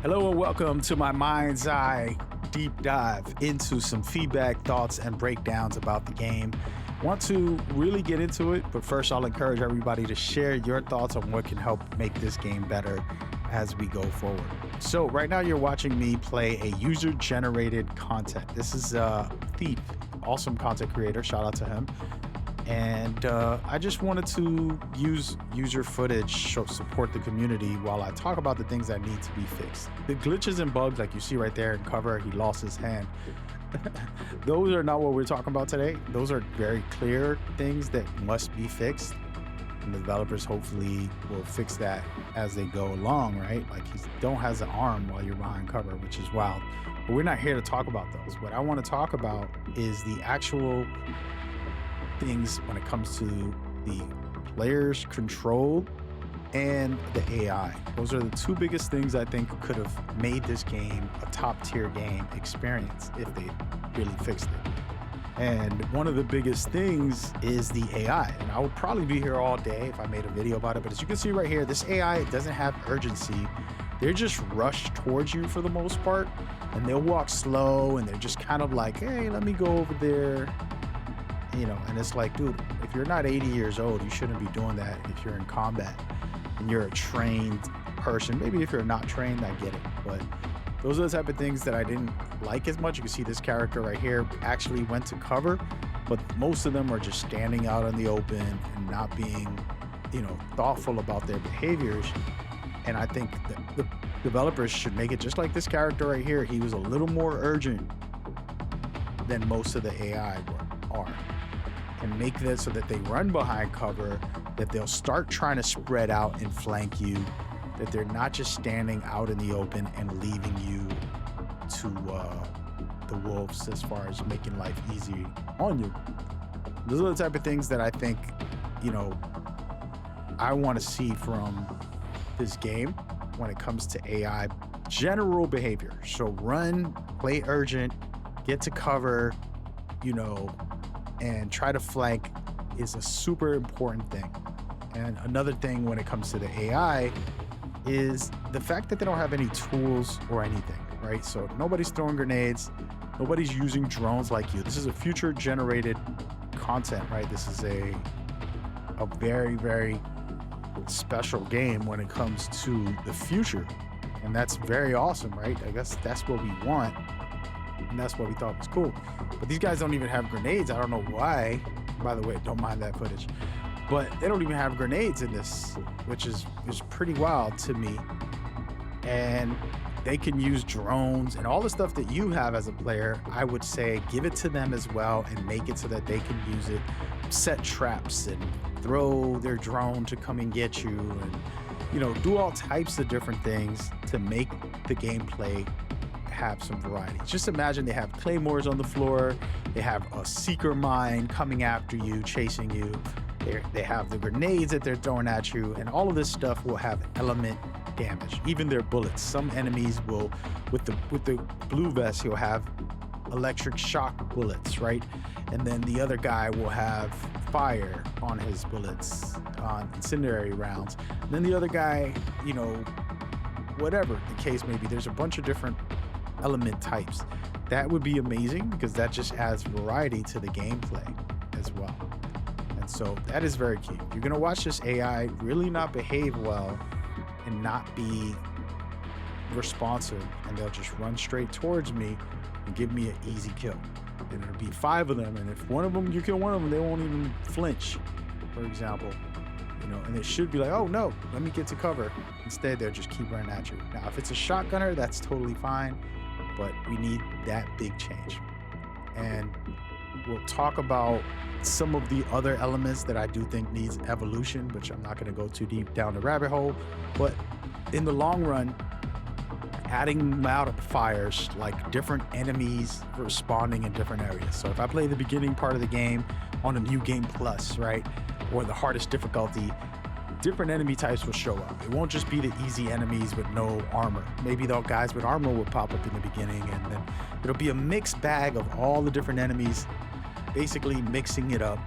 Hello and welcome to my Mind's Eye deep dive into some feedback, thoughts, and breakdowns about the game. Want to really get into it, but first I'll encourage everybody to share your thoughts on what can help make this game better as we go forward. So right now you're watching me play a user-generated content. This is Thief, awesome content creator, shout out to him. And I just wanted to use user footage, support the community while I talk about the things that need to be fixed. The glitches and bugs like you see right there in cover, he lost his hand. Those are not what we're talking about today. Those are very clear things that must be fixed. And the developers hopefully will fix that as they go along, right? Like he don't has an arm while you're behind cover, which is wild. But we're not here to talk about those. What I want to talk about is the actual things when it comes to the player's control and the AI. Those are the two biggest things I think could have made this game a top tier game experience if they really fixed it. And one of the biggest things is the AI. And I would probably be here all day if I made a video about it. But as you can see right here, this AI doesn't have urgency. They're just rushed towards you for the most part. And they'll walk slow and they're just kind of like, hey, let me go over there. You know, and it's like, dude, if you're not 80 years old, you shouldn't be doing that if you're in combat and you're a trained person. Maybe if you're not trained, I get it. But those are the type of things that I didn't like as much. You can see this character right here actually went to cover, but most of them are just standing out in the open and not being, you know, thoughtful about their behaviors. And I think that the developers should make it just like this character right here. He was a little more urgent than most of the AI are. And make that so that they run behind cover, that they'll start trying to spread out and flank you, that they're not just standing out in the open and leaving you to the wolves as far as making life easy on you. Those are the type of things that I think, you know, I want to see from this game when it comes to AI general behavior. So run, play urgent, get to cover, you know, and try to flank is a super important thing. And another thing when it comes to the AI is the fact that they don't have any tools or anything, right? So nobody's throwing grenades, nobody's using drones like you. This is a future generated content, right? This is a very, very special game when it comes to the future. And that's very awesome, right? I guess that's what we want. And that's what we thought was cool. But these guys don't even have grenades. I don't know why. By the way, don't mind that footage. But they don't even have grenades in this, which is pretty wild to me. And they can use drones and all the stuff that you have as a player. I would say give it to them as well and make it so that they can use it, set traps and throw their drone to come and get you, and, you know, do all types of different things to make the gameplay have some variety. Just imagine they have claymores on the floor, they have a seeker mine coming after you, chasing you, they have the grenades that they're throwing at you, and all of this stuff will have element damage. Even their bullets. Some enemies will, with the blue vest, he'll have electric shock bullets, right? And then the other guy will have fire on his bullets, on incendiary rounds. And then the other guy, you know, whatever the case may be, there's a bunch of different element types. That would be amazing because that just adds variety to the gameplay as well. And so that is very key. You're gonna watch this AI really not behave well and not be responsive, and they'll just run straight towards me and give me an easy kill. And it'll be 5 of them, and if one of them, you kill one of them, they won't even flinch, for example. You know, and it should be like, oh no, let me get to cover. Instead, they'll just keep running at you. Now, if it's a shotgunner, that's totally fine, but we need that big change. And we'll talk about some of the other elements that I do think needs evolution, which I'm not going to go too deep down the rabbit hole. But in the long run, adding modifiers like different enemies responding in different areas. So if I play the beginning part of the game on a new game plus, right, or the hardest difficulty, different enemy types will show up. It won't just be the easy enemies with no armor. Maybe the guys with armor will pop up in the beginning, and then it'll be a mixed bag of all the different enemies, basically mixing it up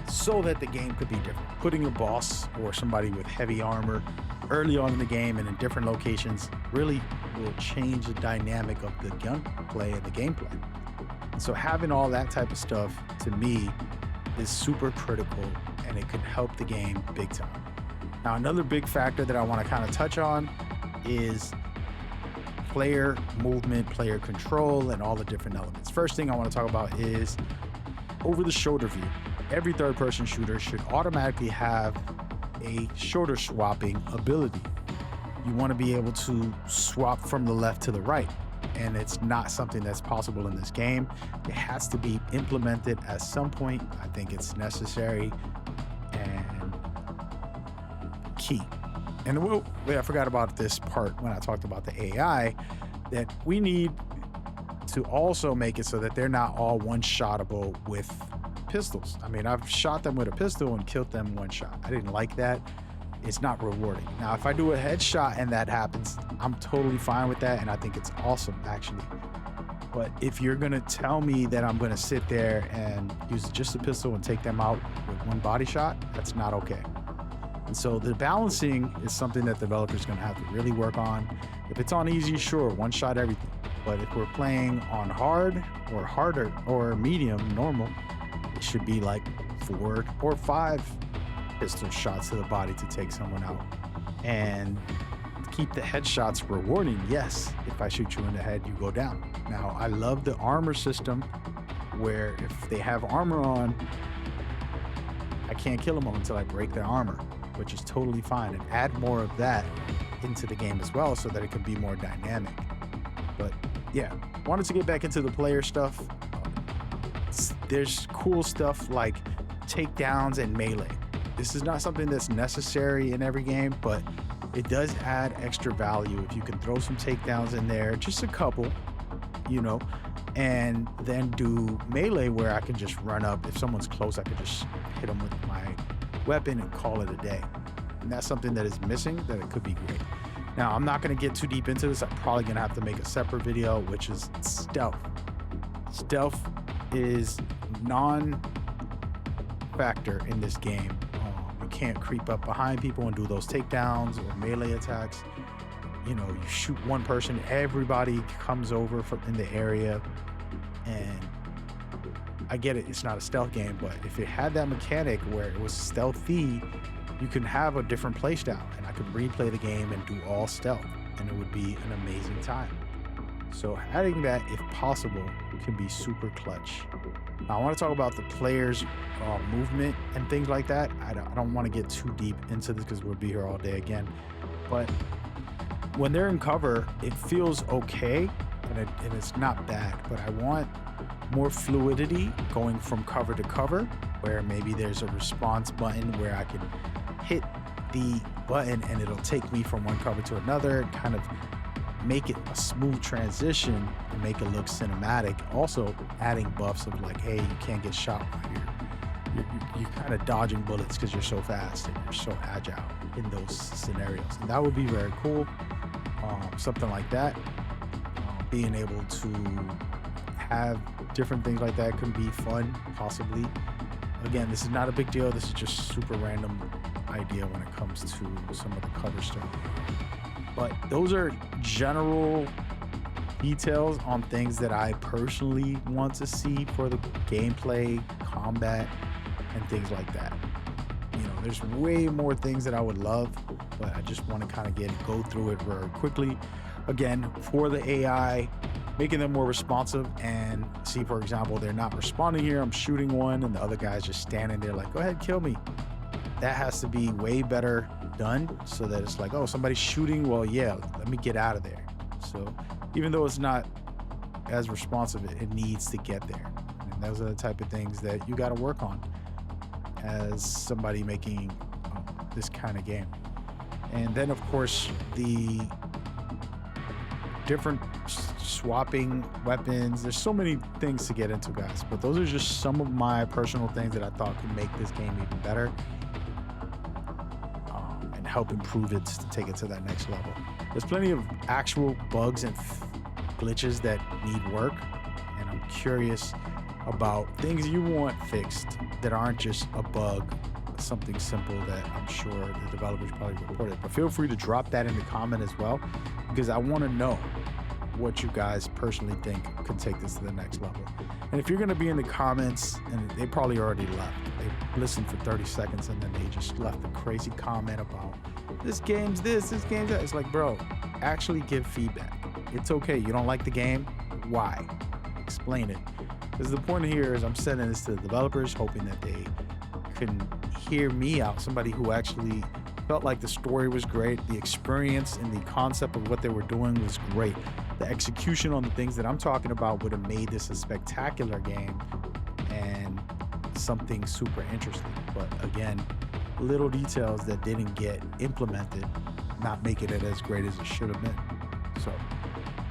so that the game could be different. Putting a boss or somebody with heavy armor early on in the game and in different locations really will change the dynamic of the gunplay and the gameplay. So having all that type of stuff, to me, is super critical, and it could help the game big time. Now, another big factor that I want to kind of touch on is player movement, player control, and all the different elements. First thing I want to talk about is over-the-shoulder view. Every third-person shooter should automatically have a shoulder swapping ability. You want to be able to swap from the left to the right, and it's not something that's possible in this game. It has to be implemented at some point. I think it's necessary and key. And I forgot about this part when I talked about the AI, that we need to also make it so that they're not all one-shottable with pistols. I mean, I've shot them with a pistol and killed them one shot. I didn't like that. It's not rewarding. Now, if I do a headshot and that happens, I'm totally fine with that, and I think it's awesome, actually. But if you're gonna tell me that I'm gonna sit there and use just a pistol and take them out with one body shot, that's not okay. And so the balancing is something that developers are gonna have to really work on. If it's on easy, sure, one shot everything. But if we're playing on hard or harder or medium, normal, it should be like 4 or 5 pistol shots to the body to take someone out. And keep the headshots rewarding. Yes, if I shoot you in the head, you go down. Now, I love the armor system where if they have armor on, I can't kill them until I break their armor, which is totally fine. And add more of that into the game as well so that it can be more dynamic. But yeah, wanted to get back into the player stuff. There's cool stuff like takedowns and melee. This is not something that's necessary in every game, but it does add extra value if you can throw some takedowns in there, just a couple, you know, and then do melee where I can just run up. If someone's close, I can just hit them with my weapon and call it a day. And that's something that is missing, that it could be great. Now, I'm not going to get too deep into this. I'm probably going to have to make a separate video, which is stealth. Stealth is non-factor in this game. You can't creep up behind people and do those takedowns or melee attacks. You know, you shoot one person, everybody comes over from in the area. And I get it, it's not a stealth game, but if it had that mechanic where it was stealthy, you can have a different playstyle, and I could replay the game and do all stealth, and it would be an amazing time. So adding that, if possible, can be super clutch. Now, I want to talk about the players' movement and things like that. I don't want to get too deep into this because we'll be here all day again. But when they're in cover, it feels okay, and it's not bad. But I want more fluidity going from cover to cover, where maybe there's a response button where I can hit the button and it'll take me from one cover to another, kind of make it a smooth transition and make it look cinematic. Also adding buffs of like, hey, you can't get shot while you're kind of dodging bullets because you're so fast and you're so agile in those scenarios. And that would be very cool. Something like that. Being able to have different things like that can be fun, possibly. Again, this is not a big deal. This is just super random idea when it comes to some of the cover stuff. But those are general details on things that I personally want to see for the gameplay, combat, and things like that. You know, there's way more things that I would love, but I just want to kind of go through it very quickly. Again, for the AI, making them more responsive, and see, for example, they're not responding here. I'm shooting one and the other guy's just standing there like, go ahead, kill me. That has to be way better done so that it's like, oh, somebody's shooting. Well, yeah, let me get out of there. So even though it's not as responsive, it needs to get there. And those are the type of things that you got to work on as somebody making this kind of game. And then, of course, the different swapping weapons. There's so many things to get into, guys, but those are just some of my personal things that I thought could make this game even better and help improve it to take it to that next level. There's plenty of actual bugs and glitches that need work, and I'm curious about things you want fixed that aren't just a bug, something simple that I'm sure the developers probably reported. But feel free to drop that in the comment as well, because I want to know what you guys personally think can take this to the next level. And if you're going to be in the comments, and they probably already left, they listened for 30 seconds and then they just left a crazy comment about this game's this game's that. It's like, bro, actually give feedback. It's okay. You don't like the game? Why? Explain it. Because the point here is I'm sending this to the developers, hoping that they can hear me out, somebody who actually felt like the story was great, the experience and the concept of what they were doing was great. The execution on the things that I'm talking about would have made this a spectacular game and something super interesting. But again, little details that didn't get implemented, not making it as great as it should have been. So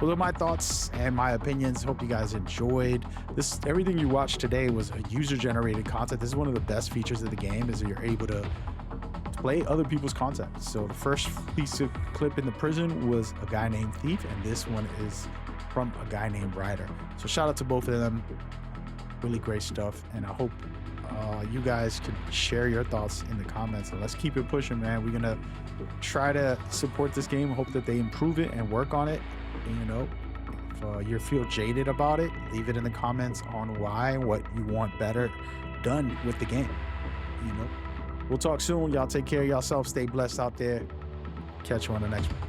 those are my thoughts and my opinions. Hope you guys enjoyed this. Everything you watched today was a user-generated content. This is one of the best features of the game, is that you're able to play other people's content. So the first piece of clip in the prison was a guy named Thief, and this one is from a guy named Ryder. So shout out to both of them. Really great stuff, and I hope you guys can share your thoughts in the comments, and let's keep it pushing, man. We're gonna try to support this game, hope that they improve it and work on it. And, you know, if you feel jaded about it, leave it in the comments on why, what you want better done with the game. You know, we'll talk soon. Y'all take care of yourself. Stay blessed out there. Catch you on the next one.